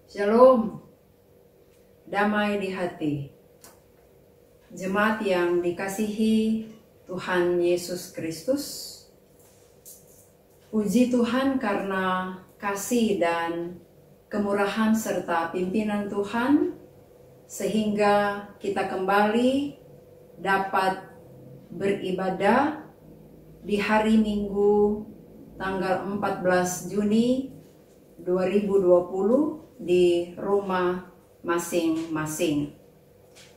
Shalom, damai di hati. Jemaat yang dikasihi Tuhan Yesus Kristus, puji Tuhan karena kasih dan kemurahan serta pimpinan Tuhan, sehingga kita kembali dapat beribadah di hari Minggu tanggal 14 Juni 2020 di rumah masing-masing.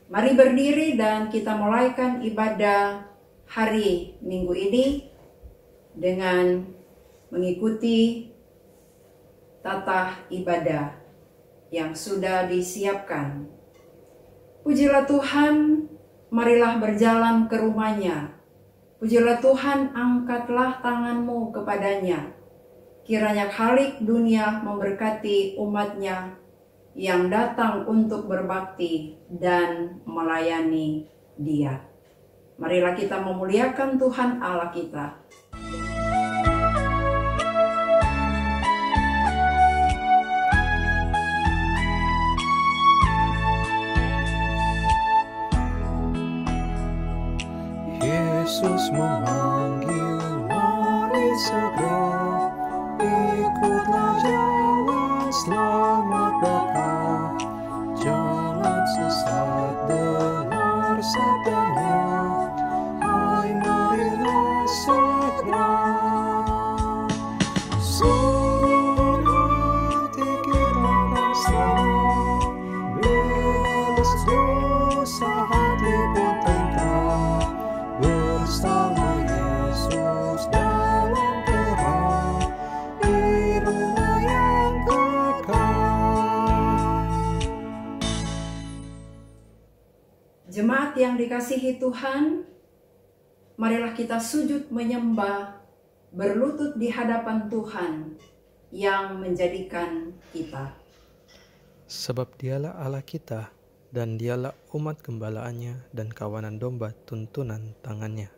Mari berdiri dan kita mulaikan ibadah hari Minggu ini dengan mengikuti tata ibadah yang sudah disiapkan. Pujilah Tuhan, marilah berjalan ke rumahnya. Pujilah Tuhan, angkatlah tanganmu kepadanya. Kiranya Khalik dunia memberkati umatnya yang datang untuk berbakti dan melayani Dia. Marilah kita memuliakan Tuhan Allah kita. Yesus memanggil, mari segera ikutlah jalan selamat Bapa. Jangan sesat, dengar sabdanya, hai marilah segera. Sungguh nanti kita akan selamat, bebas dosa hati pun tentram, bersama Yesus dalam terang, di rumah yang kekal. Jemaat yang dikasihi Tuhan, marilah kita sujud menyembah, berlutut di hadapan Tuhan yang menjadikan kita. Sebab Dialah Allah kita, dan Dialah umat gembalaannya dan kawanan domba tuntunan tangannya.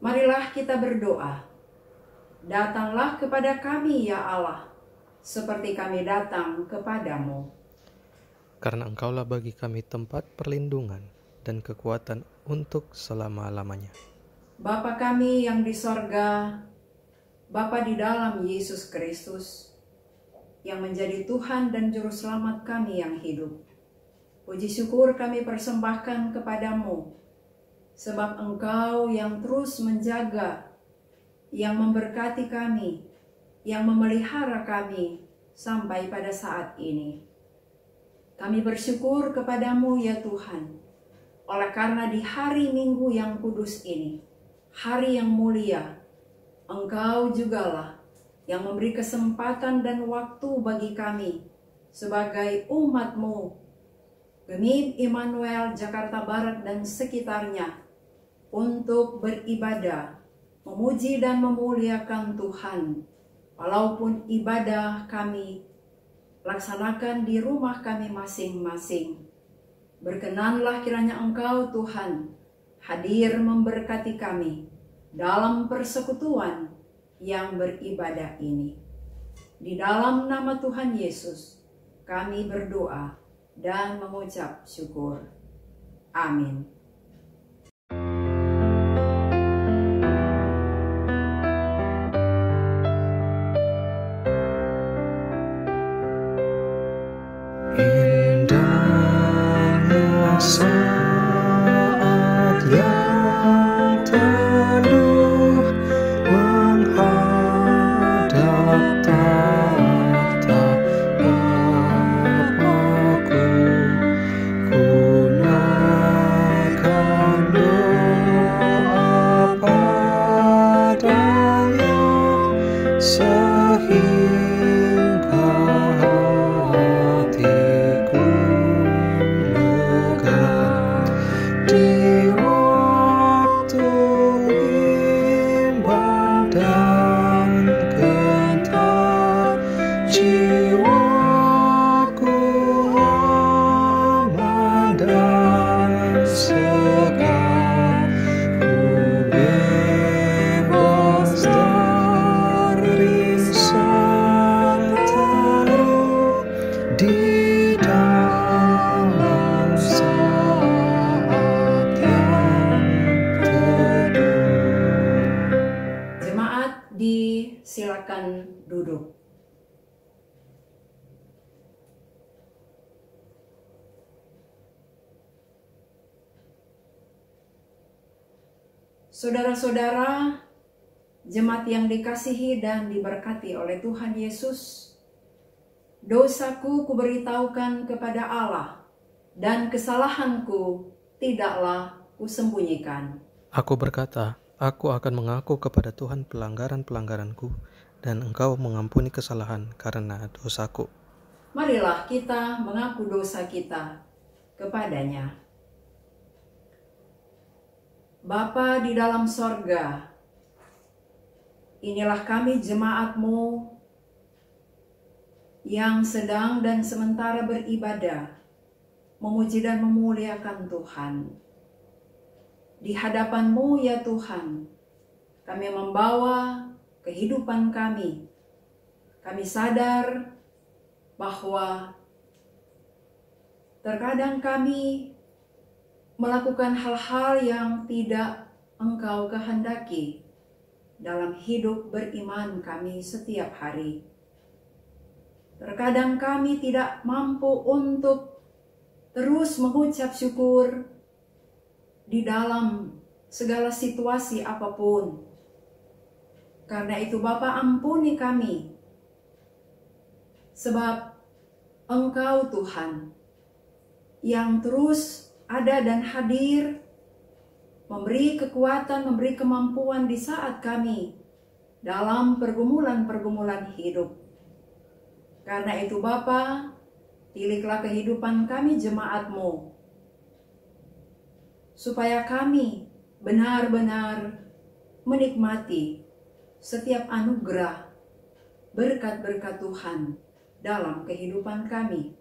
Marilah kita berdoa. Datanglah kepada kami ya Allah, seperti kami datang kepadamu. Karena Engkaulah bagi kami tempat perlindungan dan kekuatan untuk selama-lamanya. Bapa kami yang di sorga, Bapa di dalam Yesus Kristus, yang menjadi Tuhan dan Juru Selamat kami yang hidup. Puji syukur kami persembahkan kepadamu, sebab Engkau yang terus menjaga, yang memberkati kami, yang memelihara kami sampai pada saat ini. Kami bersyukur kepadamu ya Tuhan, oleh karena di hari Minggu yang kudus ini, hari yang mulia, Engkau jugalah yang memberi kesempatan dan waktu bagi kami sebagai umat-Mu, Gemib Immanuel Jakarta Barat dan sekitarnya, untuk beribadah, memuji dan memuliakan Tuhan. Walaupun ibadah kami laksanakan di rumah kami masing-masing, berkenanlah kiranya Engkau Tuhan hadir memberkati kami dalam persekutuan yang beribadah ini. Di dalam nama Tuhan Yesus kami berdoa dan mengucap syukur. Amin. Indahnya saat yang teduh menghadap tahta Bapa-Ku, ku silakan duduk. Saudara-saudara, jemaat yang dikasihi dan diberkati oleh Tuhan Yesus, dosaku kuberitahukan kepada Allah, dan kesalahanku tidaklah kusembunyikan. Aku berkata, aku akan mengaku kepada Tuhan pelanggaran-pelanggaranku, dan Engkau mengampuni kesalahan karena dosaku. Marilah kita mengaku dosa kita kepadanya. Bapa di dalam sorga, inilah kami jemaat-Mu yang sedang dan sementara beribadah, memuji dan memuliakan Tuhan. Di hadapan-Mu ya Tuhan, kami membawa kehidupan kami. Kami sadar bahwa terkadang kami melakukan hal-hal yang tidak Engkau kehendaki dalam hidup beriman kami setiap hari. Terkadang kami tidak mampu untuk terus mengucap syukur di dalam segala situasi apapun. Karena itu Bapa, ampuni kami, sebab Engkau Tuhan yang terus ada dan hadir, memberi kekuatan, memberi kemampuan di saat kami dalam pergumulan-pergumulan hidup. Karena itu Bapa, tiliklah kehidupan kami jemaat-Mu, supaya kami benar-benar menikmati setiap anugerah berkat-berkat Tuhan dalam kehidupan kami.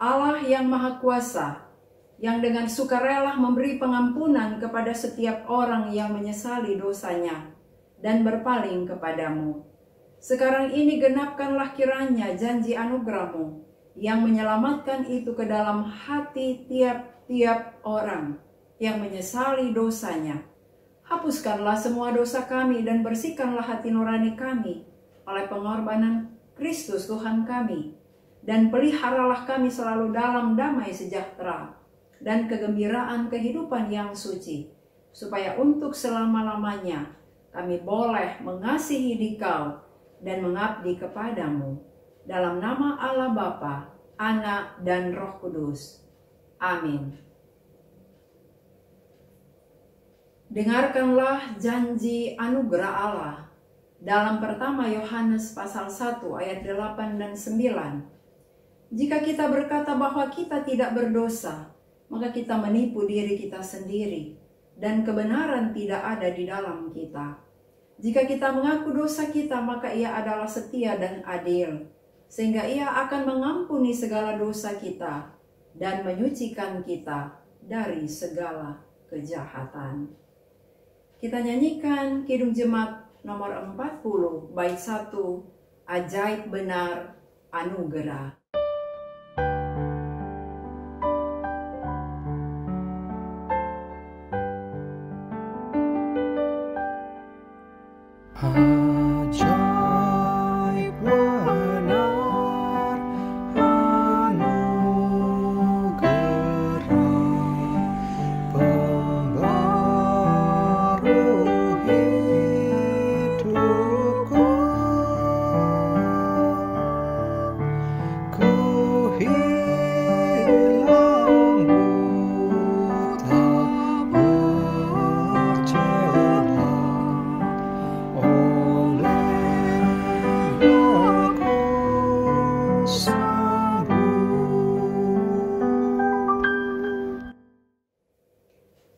Allah yang Maha Kuasa, yang dengan sukarela memberi pengampunan kepada setiap orang yang menyesali dosanya dan berpaling kepadamu. Sekarang ini genapkanlah kiranya janji anugerah-Mu yang menyelamatkan itu ke dalam hati tiap-tiap orang yang menyesali dosanya. Hapuskanlah semua dosa kami dan bersihkanlah hati nurani kami oleh pengorbanan Kristus Tuhan kami. Dan peliharalah kami selalu dalam damai sejahtera dan kegembiraan kehidupan yang suci, supaya untuk selama-lamanya kami boleh mengasihi Dikau dan mengabdi kepadamu. Dalam nama Allah Bapa, Anak, dan Roh Kudus. Amin. Dengarkanlah janji anugerah Allah dalam pertama Yohanes pasal 1 ayat 8 dan 9. Jika kita berkata bahwa kita tidak berdosa, maka kita menipu diri kita sendiri, dan kebenaran tidak ada di dalam kita. Jika kita mengaku dosa kita, maka Ia adalah setia dan adil, sehingga Ia akan mengampuni segala dosa kita dan menyucikan kita dari segala kejahatan. Kita nyanyikan Kidung Jemaat nomor 40, bait 1, Ajaib Benar Anugerah. Ajaib benar anugerah pembaru hidupku, ku hilang buta berjalan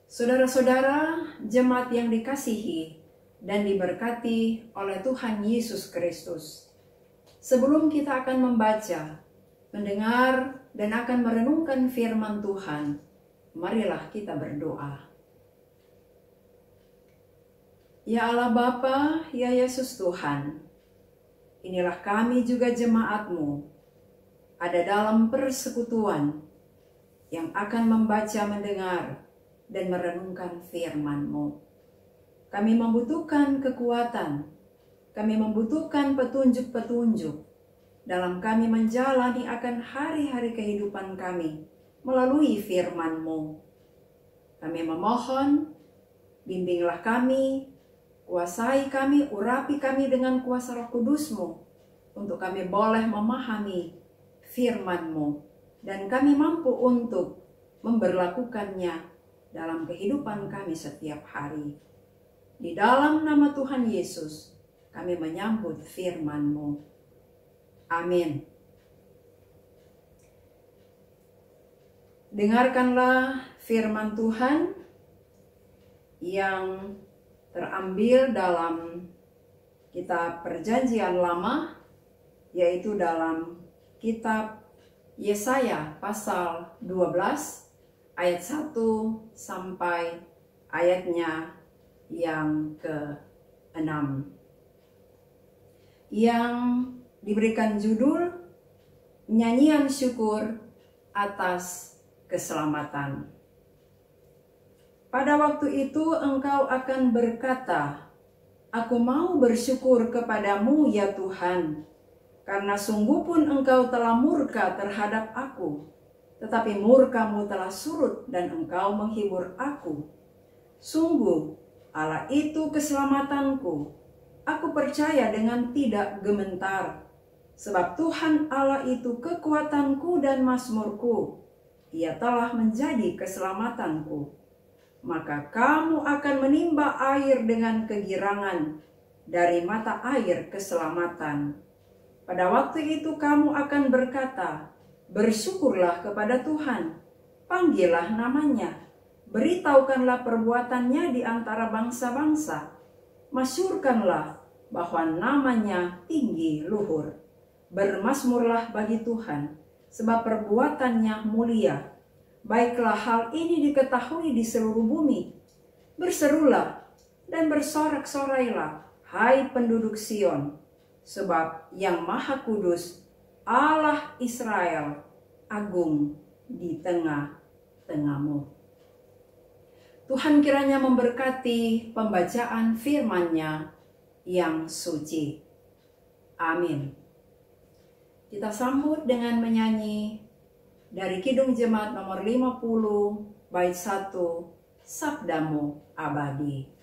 Saudara-saudara, jemaat yang dikasihi dan diberkati oleh Tuhan Yesus Kristus. Sebelum kita akan membaca, mendengar, dan akan merenungkan firman Tuhan, marilah kita berdoa. Ya Allah Bapa, ya Yesus Tuhan, inilah kami juga jemaat-Mu, ada dalam persekutuan yang akan membaca, mendengar, dan merenungkan firman-Mu. Kami membutuhkan kekuatan, kami membutuhkan petunjuk-petunjuk dalam kami menjalani akan hari-hari kehidupan kami melalui firman-Mu. Kami memohon, bimbinglah kami, kuasai kami, urapi kami dengan kuasa Roh Kudus-Mu, untuk kami boleh memahami firman-Mu, dan kami mampu untuk memberlakukannya dalam kehidupan kami setiap hari. Di dalam nama Tuhan Yesus, kami menyambut firman-Mu. Amin. Dengarkanlah firman Tuhan yang terambil dalam kitab Perjanjian Lama, yaitu dalam kitab Yesaya pasal 12 ayat 1 sampai ayatnya yang ke-6, yang diberikan judul Nyanyian Syukur atas Keselamatan. Pada waktu itu engkau akan berkata, "Aku mau bersyukur kepadamu ya Tuhan, karena sungguh pun engkau telah murka terhadap aku, tetapi murkamu telah surut dan engkau menghibur aku. Sungguh, Allah itu keselamatanku. Aku percaya dengan tidak gementar. Sebab Tuhan Allah itu kekuatanku dan mazmurku. Ia telah menjadi keselamatanku. Maka kamu akan menimba air dengan kegirangan dari mata air keselamatan. Pada waktu itu kamu akan berkata, bersyukurlah kepada Tuhan, panggillah namanya. Beritahukanlah perbuatannya di antara bangsa-bangsa. Masyurkanlah bahwa namanya tinggi luhur. Bermazmurlah bagi Tuhan, sebab perbuatannya mulia. Baiklah hal ini diketahui di seluruh bumi. Berserulah dan bersorak-sorailah, hai penduduk Sion. Sebab yang Maha Kudus, Allah Israel, agung di tengah-tengahmu. Tuhan kiranya memberkati pembacaan firman-Nya yang suci. Amin. Kita sambut dengan menyanyi dari Kidung Jemaat nomor 50, bait 1, Sabdamu Abadi.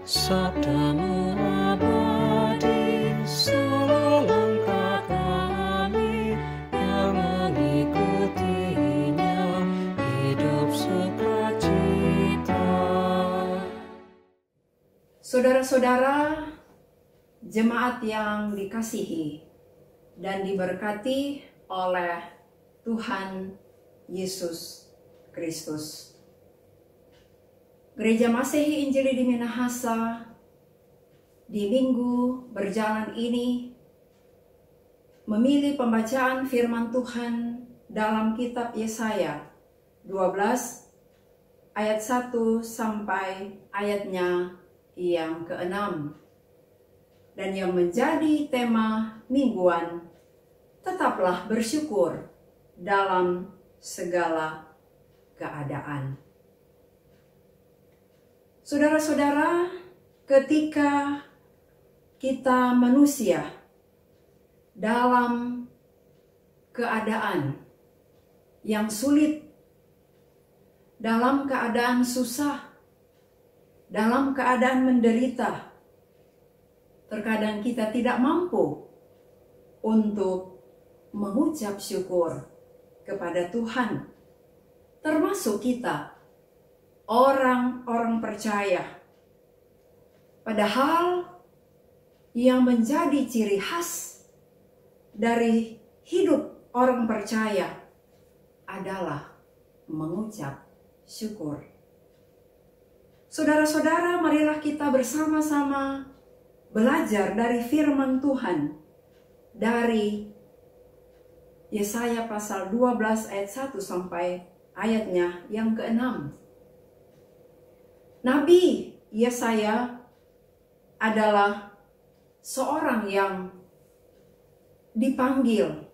Sabdamu abadi, selangkah kami yang mengikutinya, hidup sukacita. Saudara-saudara, jemaat yang dikasihi dan diberkati oleh Tuhan Yesus Kristus. Gereja Masehi Injili di Minahasa di minggu berjalan ini memilih pembacaan firman Tuhan dalam kitab Yesaya 12 ayat 1 sampai ayatnya yang ke-6. Dan yang menjadi tema mingguan, tetaplah bersyukur dalam segala keadaan. Saudara-saudara, ketika kita manusia dalam keadaan yang sulit, dalam keadaan susah, dalam keadaan menderita, terkadang kita tidak mampu untuk mengucap syukur kepada Tuhan, termasuk kita, orang-orang percaya. Padahal yang menjadi ciri khas dari hidup orang percaya adalah mengucap syukur. Saudara-saudara, marilah kita bersama-sama belajar dari firman Tuhan dari Yesaya pasal 12 ayat 1 sampai ayatnya yang ke-6. Nabi Yesaya adalah seorang yang dipanggil,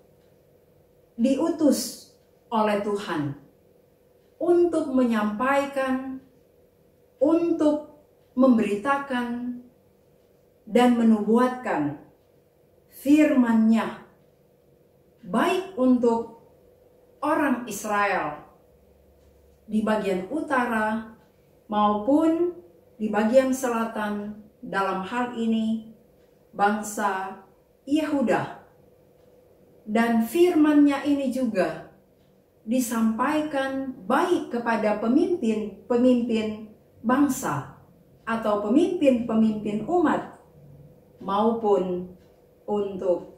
diutus oleh Tuhan untuk menyampaikan, untuk memberitakan, dan menubuatkan firman-Nya, baik untuk orang Israel di bagian utara maupun di bagian selatan, dalam hal ini bangsa Yehuda. Dan firman-Nya ini juga disampaikan baik kepada pemimpin-pemimpin bangsa atau pemimpin-pemimpin umat maupun untuk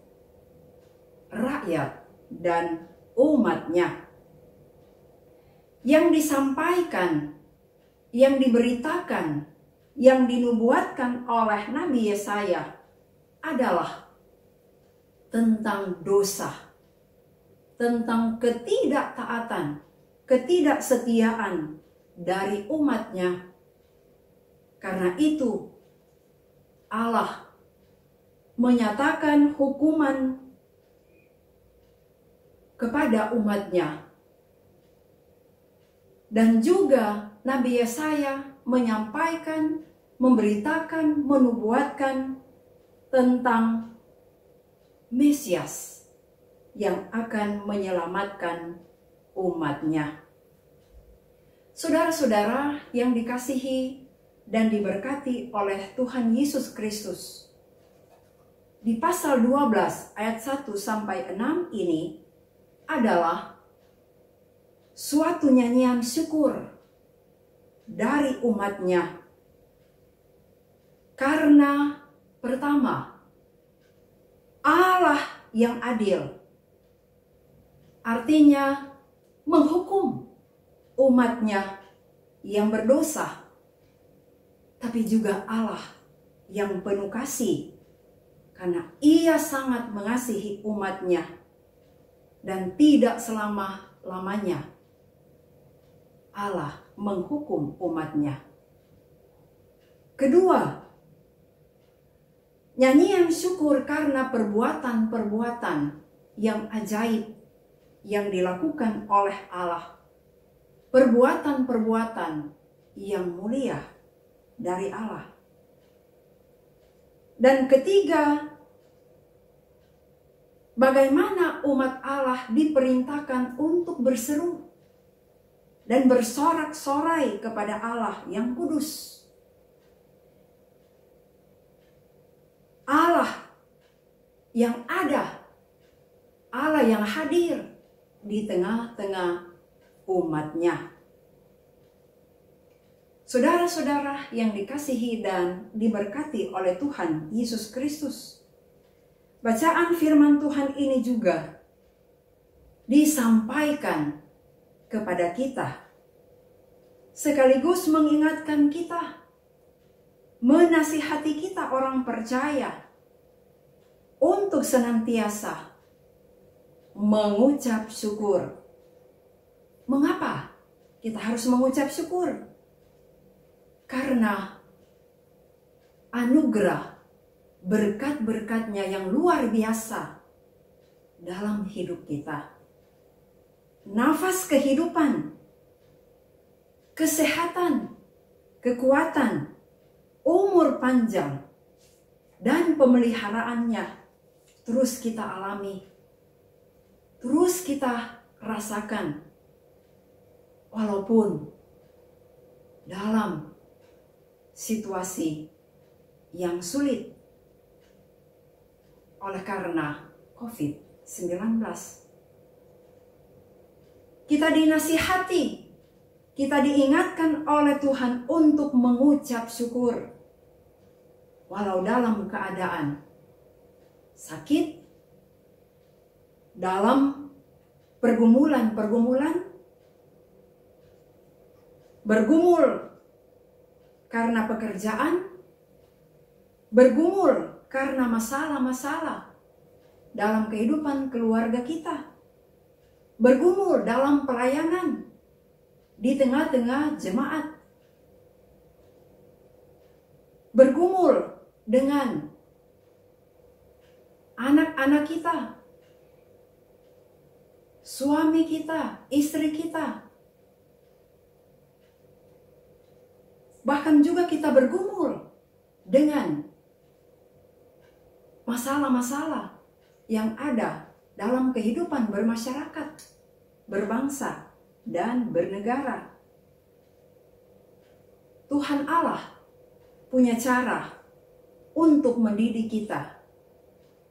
rakyat dan umat-Nya. Yang disampaikan, yang diberitakan, yang dinubuatkan oleh Nabi Yesaya adalah tentang dosa, tentang ketidaktaatan, ketidaksetiaan dari umat-Nya. Karena itu Allah menyatakan hukuman kepada umat-Nya. Dan juga Nabi Yesaya menyampaikan, memberitakan, menubuatkan tentang Mesias yang akan menyelamatkan umat-Nya. Saudara-saudara yang dikasihi dan diberkati oleh Tuhan Yesus Kristus, di pasal 12 ayat 1 sampai 6 ini adalah suatu nyanyian syukur dari umat-Nya. Karena pertama, Allah yang adil, artinya menghukum umat-Nya yang berdosa, tapi juga Allah yang penuh kasih, karena Ia sangat mengasihi umat-Nya dan tidak selama-lamanya Allah menghukum umat-Nya. Kedua, nyanyian syukur karena perbuatan-perbuatan yang ajaib yang dilakukan oleh Allah. Perbuatan-perbuatan yang mulia dari Allah. Dan ketiga, bagaimana umat Allah diperintahkan untuk berseru dan bersorak-sorai kepada Allah yang kudus. Allah yang ada, Allah yang hadir di tengah-tengah umat-Nya. Saudara-saudara yang dikasihi dan diberkati oleh Tuhan Yesus Kristus, bacaan firman Tuhan ini juga disampaikan kepada kita, sekaligus mengingatkan kita, menasihati kita orang percaya untuk senantiasa mengucap syukur. Mengapa kita harus mengucap syukur? Karena anugerah berkat-berkat-Nya yang luar biasa dalam hidup kita. Nafas kehidupan, kesehatan, kekuatan, umur panjang, dan pemeliharaannya terus kita alami, terus kita rasakan, walaupun dalam situasi yang sulit oleh karena COVID-19. Kita dinasihati, kita diingatkan oleh Tuhan untuk mengucap syukur. Walau dalam keadaan sakit, dalam pergumulan-pergumulan, bergumul karena pekerjaan, bergumul karena masalah-masalah dalam kehidupan keluarga kita, bergumul dalam pelayanan di tengah-tengah jemaat, bergumul dengan anak-anak kita, suami kita, istri kita, Bahkan juga kita bergumul dengan masalah-masalah yang ada dalam kehidupan bermasyarakat, berbangsa, dan bernegara. Tuhan Allah punya cara untuk mendidik kita,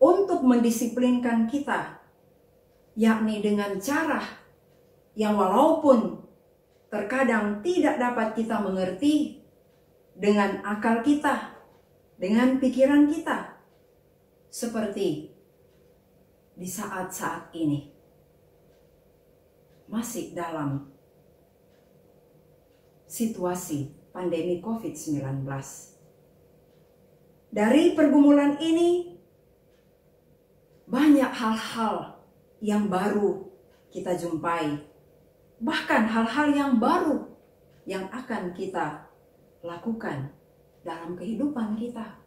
untuk mendisiplinkan kita, yakni dengan cara yang walaupun terkadang tidak dapat kita mengerti dengan akal kita, dengan pikiran kita, seperti di saat-saat ini masih dalam situasi pandemi COVID-19. Dari pergumulan ini, banyak hal-hal yang baru kita jumpai. Bahkan hal-hal yang baru yang akan kita lakukan dalam kehidupan kita.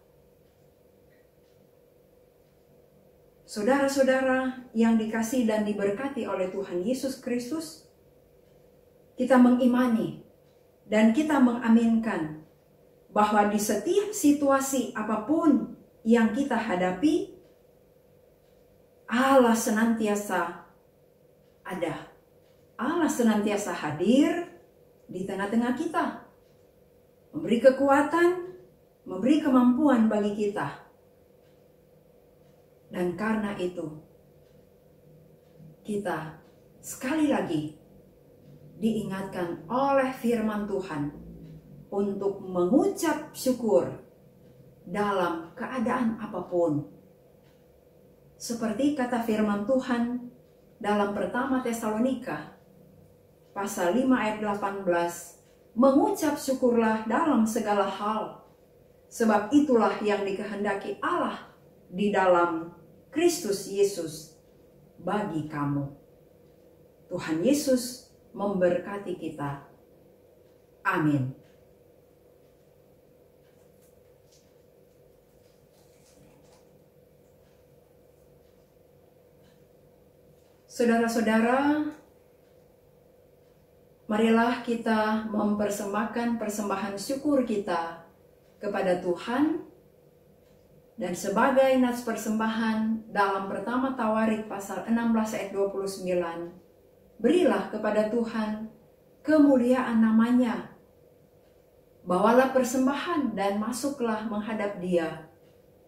Saudara-saudara yang dikasihi dan diberkati oleh Tuhan Yesus Kristus, kita mengimani dan kita mengaminkan bahwa di setiap situasi apapun yang kita hadapi, Allah senantiasa ada. Allah senantiasa hadir di tengah-tengah kita, memberi kekuatan, memberi kemampuan bagi kita. Dan karena itu, kita sekali lagi diingatkan oleh firman Tuhan untuk mengucap syukur dalam keadaan apapun. Seperti kata firman Tuhan dalam pertama Tesalonika pasal 5 ayat 18, mengucap syukurlah dalam segala hal, sebab itulah yang dikehendaki Allah di dalam Kristus Yesus bagi kamu. Tuhan Yesus memberkati kita. Amin. Saudara-saudara, marilah kita mempersembahkan persembahan syukur kita kepada Tuhan. Dan sebagai nats persembahan dalam pertama Tawarik pasal 16 ayat 29, berilah kepada Tuhan kemuliaan namanya. Bawalah persembahan dan masuklah menghadap Dia.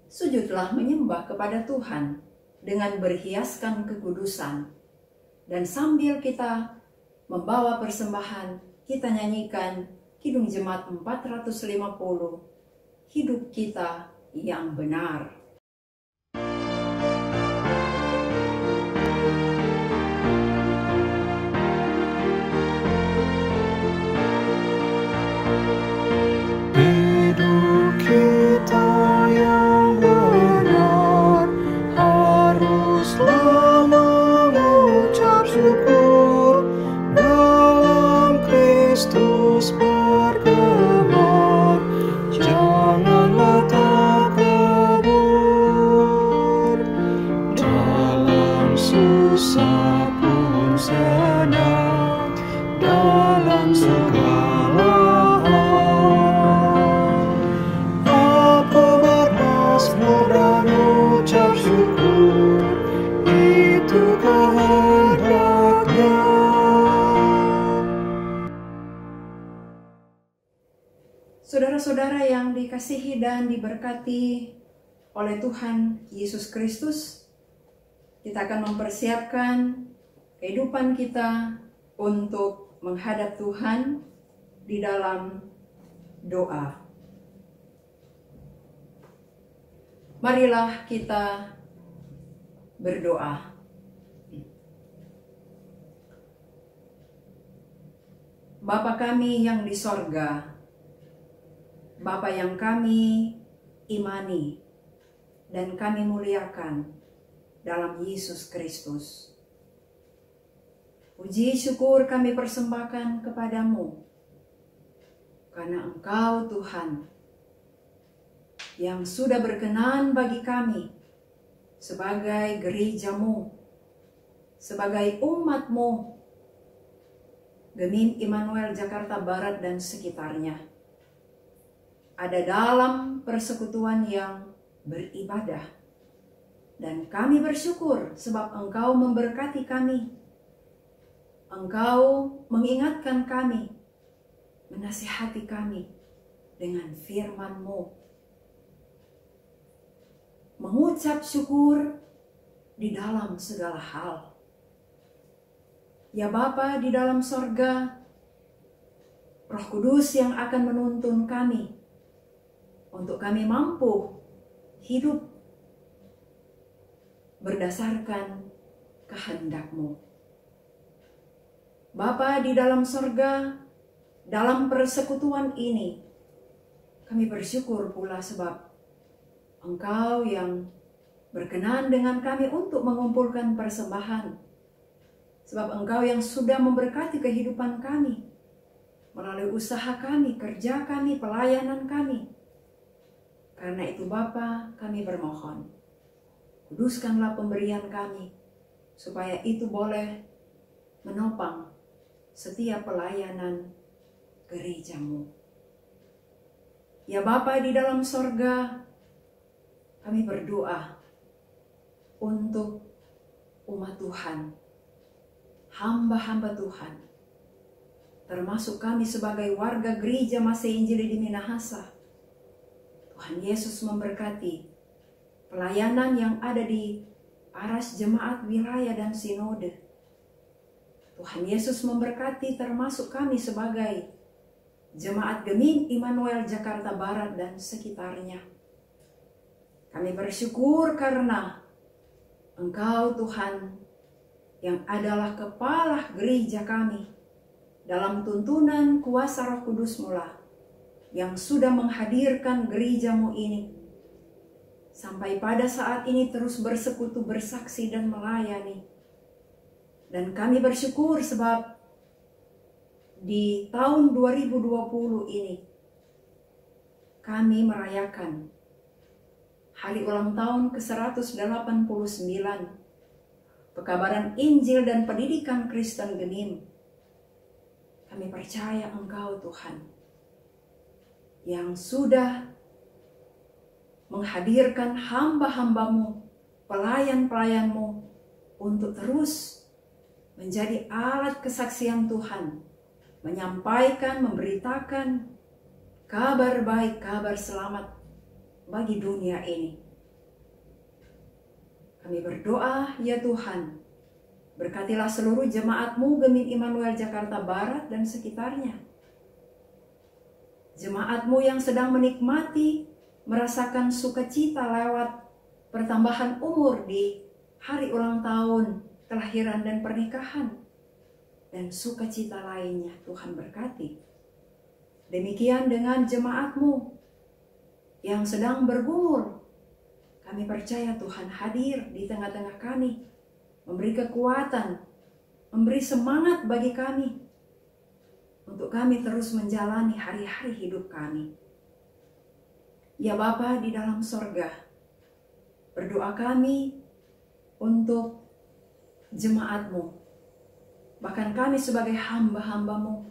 Sujudlah menyembah kepada Tuhan dengan berhiaskan kekudusan. Dan sambil kita membawa persembahan, kita nyanyikan Kidung Jemaat 450, hidup kita yang benar. Hidup kita yang benar haruslah mengucap syukur, dalam Kristus bergema, janganlah takabur, dalam susah pun senang, dalam segala hal. Aku bermazmur dan ucap syukur, itu kehendaknya. Saudara-saudara yang dikasihi dan diberkati oleh Tuhan Yesus Kristus, kita akan mempersiapkan kehidupan kita untuk menghadap Tuhan di dalam doa. Marilah kita berdoa. Bapa kami yang di sorga, Bapa yang kami imani dan kami muliakan dalam Yesus Kristus. Puji syukur kami persembahkan kepadamu, karena Engkau Tuhan yang sudah berkenan bagi kami sebagai gereja-Mu, sebagai umat-Mu, Gemin Immanuel Jakarta Barat dan sekitarnya. ada dalam persekutuan yang beribadah. Dan kami bersyukur sebab Engkau memberkati kami. Engkau mengingatkan kami, menasihati kami dengan firman-Mu. Mengucap syukur di dalam segala hal. Ya Bapa di dalam sorga, Roh Kudus yang akan menuntun kami untuk kami mampu hidup berdasarkan kehendak-Mu. Bapa di dalam sorga, dalam persekutuan ini, kami bersyukur pula sebab Engkau yang berkenan dengan kami untuk mengumpulkan persembahan. Sebab Engkau yang sudah memberkati kehidupan kami, melalui usaha kami, kerja kami, pelayanan kami. Karena itu Bapa, kami bermohon, kuduskanlah pemberian kami, supaya itu boleh menopang setiap pelayanan gereja-Mu. Ya Bapa di dalam sorga, kami berdoa untuk umat Tuhan, hamba-hamba Tuhan, termasuk kami sebagai warga gereja Masih Injili di Minahasa. Tuhan Yesus memberkati pelayanan yang ada di aras jemaat wilayah dan sinode. Tuhan Yesus memberkati termasuk kami sebagai jemaat Gemim Immanuel Jakarta Barat dan sekitarnya. Kami bersyukur karena Engkau Tuhan yang adalah kepala gereja kami, dalam tuntunan kuasa Roh Kudus-Mu lah yang sudah menghadirkan gereja-Mu ini sampai pada saat ini terus bersekutu, bersaksi dan melayani. Dan kami bersyukur sebab di tahun 2020 ini kami merayakan hari ulang tahun ke-189 Pekabaran Injil dan Pendidikan Kristen Gemim. Kami percaya Engkau Tuhan yang sudah menghadirkan hamba-hamba-Mu, pelayan-pelayan-Mu untuk terus menjadi alat kesaksian Tuhan, menyampaikan, memberitakan kabar baik, kabar selamat bagi dunia ini. Kami berdoa, ya Tuhan, berkatilah seluruh jemaat-Mu Gemim Immanuel Jakarta Barat dan sekitarnya. Jemaat-Mu yang sedang menikmati, merasakan sukacita lewat pertambahan umur di hari ulang tahun, kelahiran dan pernikahan, dan sukacita lainnya, Tuhan berkati. Demikian dengan jemaat-Mu yang sedang bergumul. Kami percaya Tuhan hadir di tengah-tengah kami, memberi kekuatan, memberi semangat bagi kami, untuk kami terus menjalani hari-hari hidup kami. Ya Bapa di dalam sorga, berdoa kami untuk jemaat-Mu, bahkan kami sebagai hamba-hamba-Mu.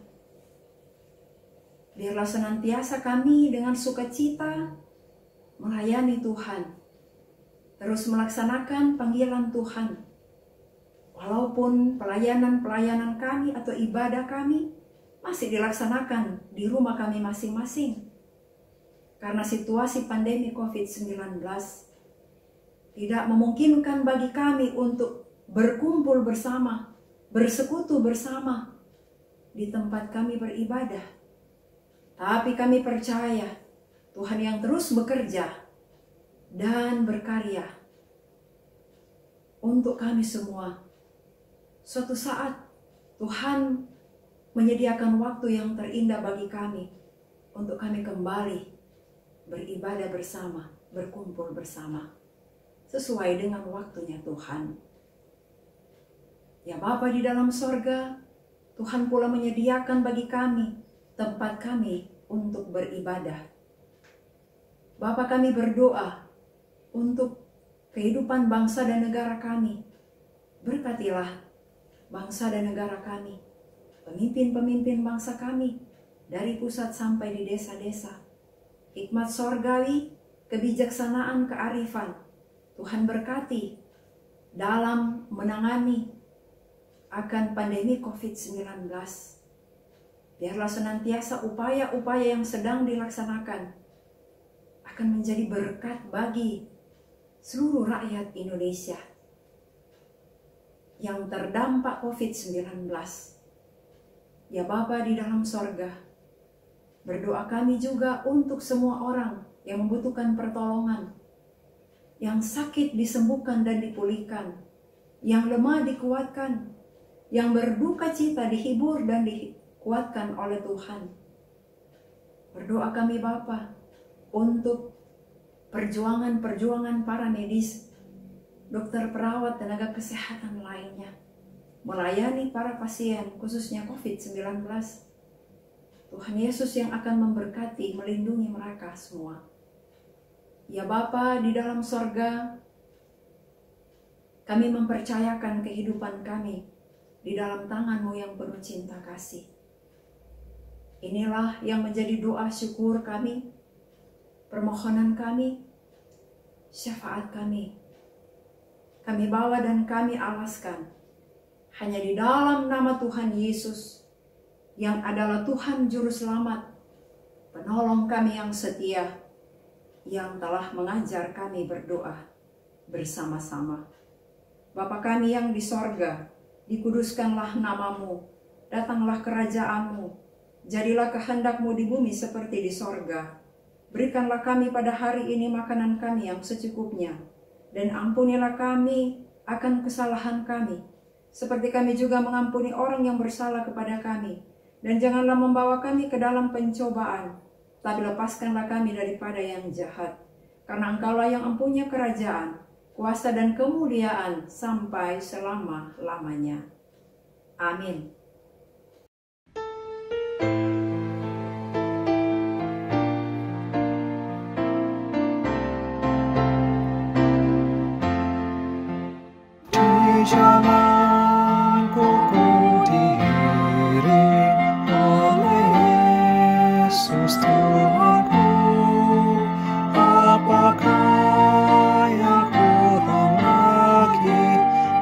Biarlah senantiasa kami dengan sukacita melayani Tuhan, terus melaksanakan panggilan Tuhan. Walaupun pelayanan-pelayanan kami atau ibadah kami masih dilaksanakan di rumah kami masing-masing. Karena situasi pandemi COVID-19 tidak memungkinkan bagi kami untuk berkumpul bersama, bersekutu bersama di tempat kami beribadah. Tapi kami percaya Tuhan yang terus bekerja dan berkarya untuk kami semua. Suatu saat Tuhan menyediakan waktu yang terindah bagi kami untuk kami kembali beribadah bersama, berkumpul bersama sesuai dengan waktunya Tuhan. Ya Bapa di dalam sorga, Tuhan pula menyediakan bagi kami tempat kami untuk beribadah. Bapa, kami berdoa untuk kehidupan bangsa dan negara kami. Berkatilah bangsa dan negara kami, pemimpin-pemimpin bangsa kami, dari pusat sampai di desa-desa. hikmat sorgawi, kebijaksanaan, kearifan. Tuhan berkati dalam menangani akan pandemi COVID-19. Biarlah senantiasa upaya-upaya yang sedang dilaksanakan akan menjadi berkat bagi seluruh rakyat Indonesia yang terdampak COVID-19. Ya Bapa di dalam sorga, berdoa kami juga untuk semua orang yang membutuhkan pertolongan, yang sakit disembuhkan dan dipulihkan, yang lemah dikuatkan, yang berduka cita dihibur dan dikuatkan oleh Tuhan. Berdoa kami Bapa untuk perjuangan para medis, dokter, perawat, tenaga kesehatan lainnya, melayani para pasien khususnya COVID-19. Tuhan Yesus yang akan memberkati, melindungi mereka semua. Ya Bapa di dalam sorga, kami mempercayakan kehidupan kami di dalam tangan-Mu yang penuh cinta kasih. Inilah yang menjadi doa syukur kami, permohonan kami, syafaat kami. Kami bawa dan kami alaskan hanya di dalam nama Tuhan Yesus yang adalah Tuhan Juru Selamat, penolong kami yang setia, yang telah mengajar kami berdoa bersama-sama. Bapa kami yang di sorga, dikuduskanlah nama-Mu, datanglah kerajaan-Mu, jadilah kehendak-Mu di bumi seperti di sorga. Berikanlah kami pada hari ini makanan kami yang secukupnya, dan ampunilah kami akan kesalahan kami, seperti kami juga mengampuni orang yang bersalah kepada kami. Dan janganlah membawa kami ke dalam pencobaan, tapi lepaskanlah kami daripada yang jahat. Karena Engkaulah yang mempunyai kerajaan, kuasa dan kemuliaan sampai selama-lamanya. Amin. Di zamanku ku diiring oleh Yesus Tuhanku. Apakah yang kurang lagi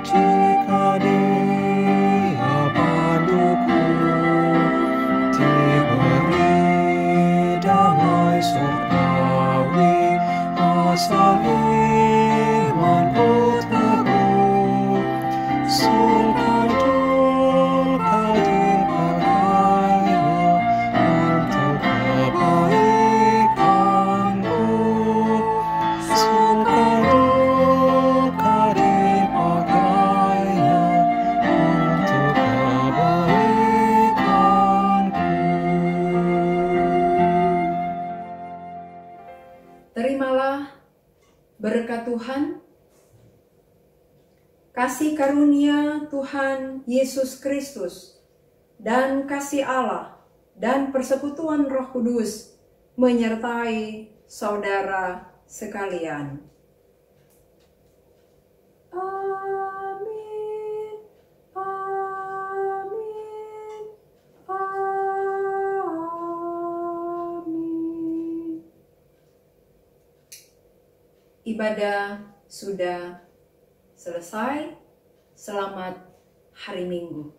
jika Dia panduku? Diberi damai surgawi, asal imanku teguh. Suka duka dipakainya untuk kebaikanku. Suka duka dipakainya untuk kebaikanku. Terimalah berkat Tuhan, kasih karunia Tuhan Yesus Kristus, dan kasih Allah, dan persekutuan Roh Kudus menyertai saudara sekalian. Amin, amin, amin. Ibadah sudah selesai. Selamat hari Minggu.